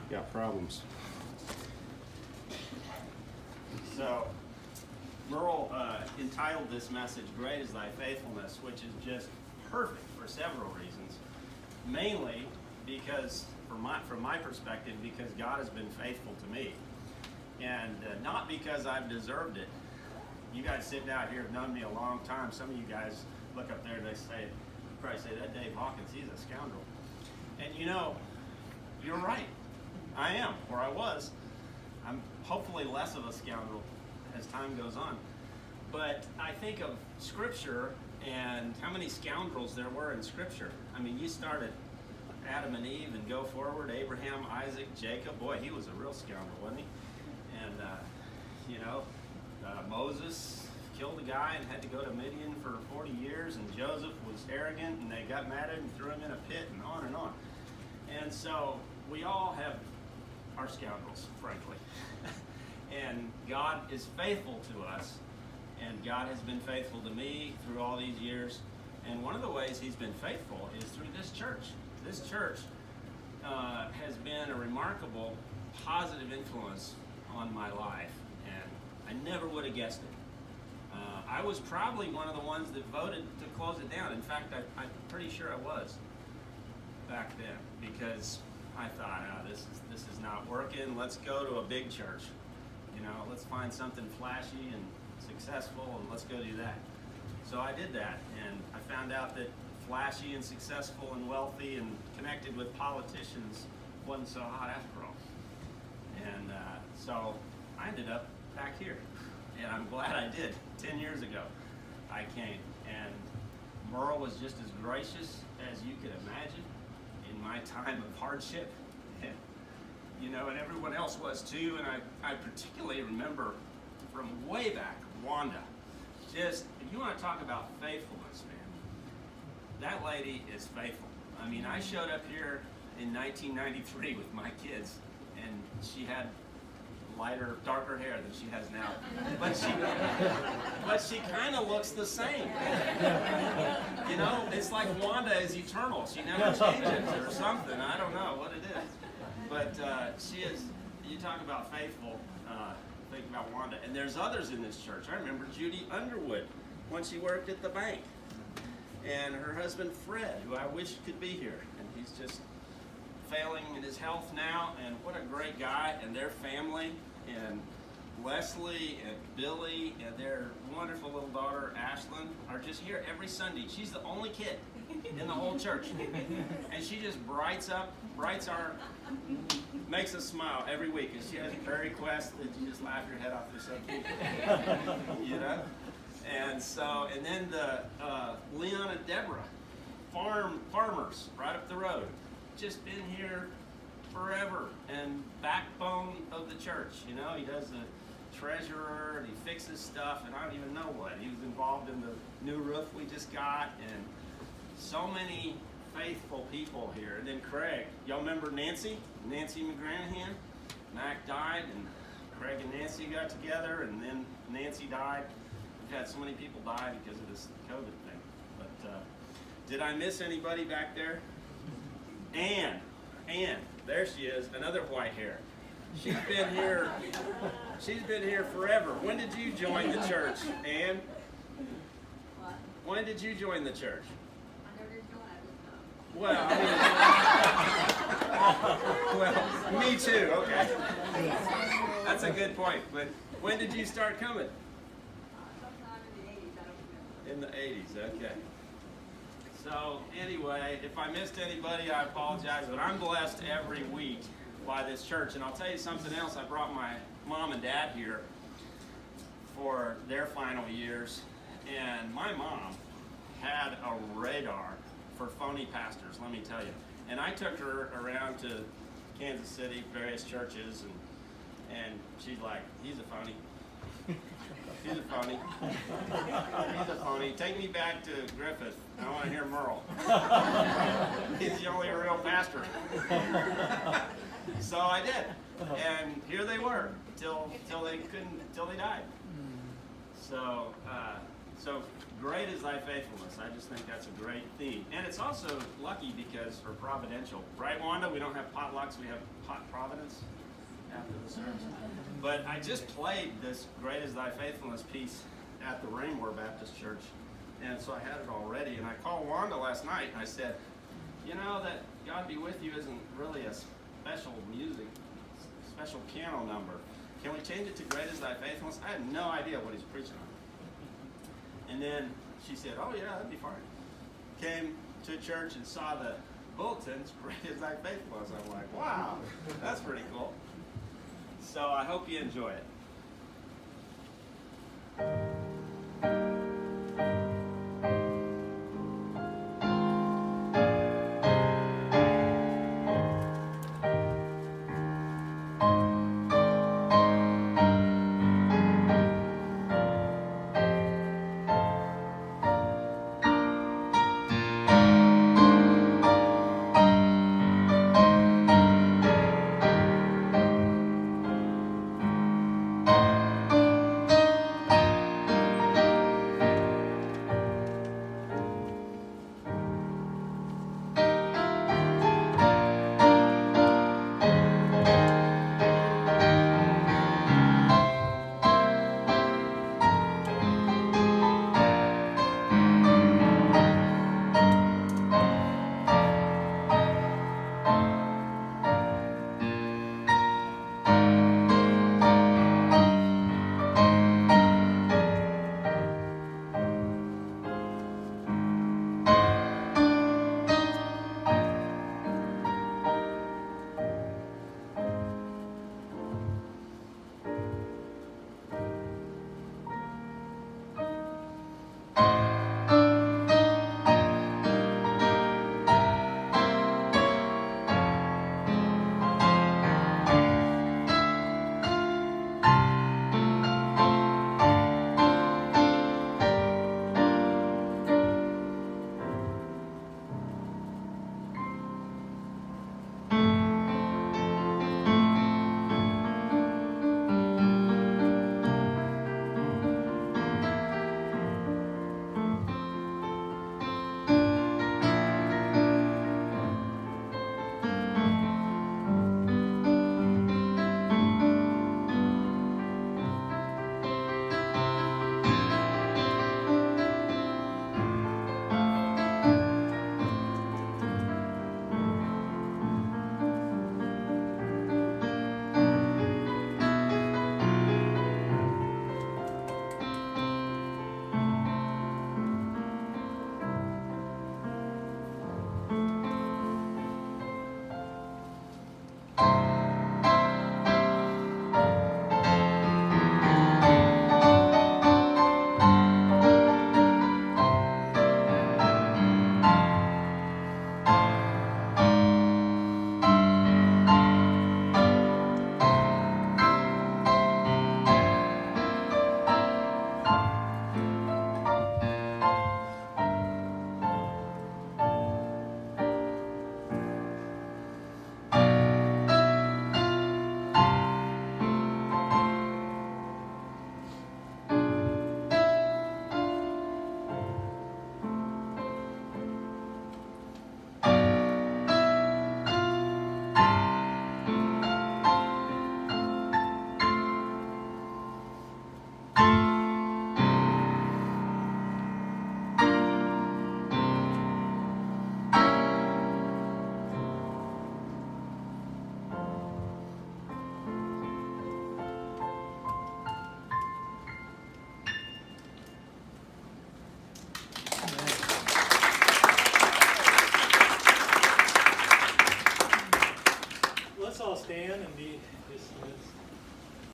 Got problems. So, Merle entitled this message, Great is Thy Faithfulness, which is just perfect for several reasons. Mainly because, from my perspective, because God has been faithful to me. And not because I've deserved it. You guys sitting out here have known me a long time. Some of you guys look up there and they say, probably say, that Dave Hawkins, he's a scoundrel. And you know, you're right. I am, or I was. I'm hopefully less of a scoundrel as time goes on. But I think of Scripture and how many scoundrels there were in Scripture. I mean, you start at Adam and Eve and go forward, Abraham, Isaac, Jacob. Boy, he was a real scoundrel, wasn't he? And, Moses killed a guy and had to go to Midian for 40 years, and Joseph was arrogant, and they got mad at him and threw him in a pit, and on and on. And so we all have our scoundrels, frankly. And God is faithful to us, and God has been faithful to me through all these years. And one of the ways he's been faithful is through this church. This church has been a remarkable positive influence on my life, and I never would have guessed it. I was probably one of the ones that voted to close it down. In fact, I'm pretty sure I was back then, because I thought, this is not working. Let's go to a big church. Let's find something flashy and successful, and let's go do that. So I did that, and I found out that flashy and successful and wealthy and connected with politicians wasn't so hot after all. And so I ended up back here, and I'm glad I did. 10 years ago I came, and Merle was just as gracious as you could imagine in my time of hardship, and and everyone else was too. And I particularly remember from way back, Wanda. Just, if you want to talk about faithfulness, man, that lady is faithful. I mean, I showed up here in 1993 with my kids, and she had darker hair than she has now. But she kind of looks the same. It's like Wanda is eternal. She never changes or something. I don't know what it is. But she is, you talk about faithful, think about Wanda. And there's others in this church. I remember Judy Underwood when she worked at the bank. And her husband Fred, who I wish could be here. And he's just failing in his health now, and what a great guy, and their family, and Leslie and Billy and their wonderful little daughter Ashlyn are just here every Sunday. She's the only kid in the whole church, and she just makes us smile every week, and she has a prayer request that you just laugh your head off. They're so cute, And then the Leon and Deborah, farmers right up the road. Just been here forever, and backbone of the church. He does the treasurer, and he fixes stuff, and I don't even know what. He was involved in the new roof we just got, and so many faithful people here. And then Craig, y'all remember Nancy McGranahan? Mac died, and Craig and Nancy got together, and then Nancy died. We've had so many people die because of this COVID thing. But did I miss anybody back there? Ann, there she is, another white hair. She's been here forever. When did you join the church, Ann? What? When did you join the church? I never did join, I was Well, well, me too, okay. That's a good point, but when did you start coming? sometime in the 80s, I don't remember. In the 80s, okay. So anyway, if I missed anybody, I apologize, but I'm blessed every week by this church. And I'll tell you something else. I brought my mom and dad here for their final years, and my mom had a radar for phony pastors, let me tell you. And I took her around to Kansas City, various churches, and she's like, he's a phony. He's a phony. He's a phony. Take me back to Griffith. I want to hear Merle. He's the only real pastor. So I did, and here they were till they died. So So great is thy faithfulness. I just think that's a great theme. And it's also lucky because, or providential. Right, Wanda? We don't have potlucks, we have pot providence after the service. But I just played this great is thy faithfulness piece at the Rainmore Baptist Church. And so I had it all ready. And I called Wanda last night and I said, you know, that God be with you isn't really a special music, special piano number. Can we change it to great is thy faithfulness? I had no idea what he's preaching on. And then she said, oh yeah, that'd be fine. Came to church and saw the bulletins, great is thy faithfulness. I'm like, wow, that's pretty cool. So I hope you enjoy it. Let's all stand and be dismissed.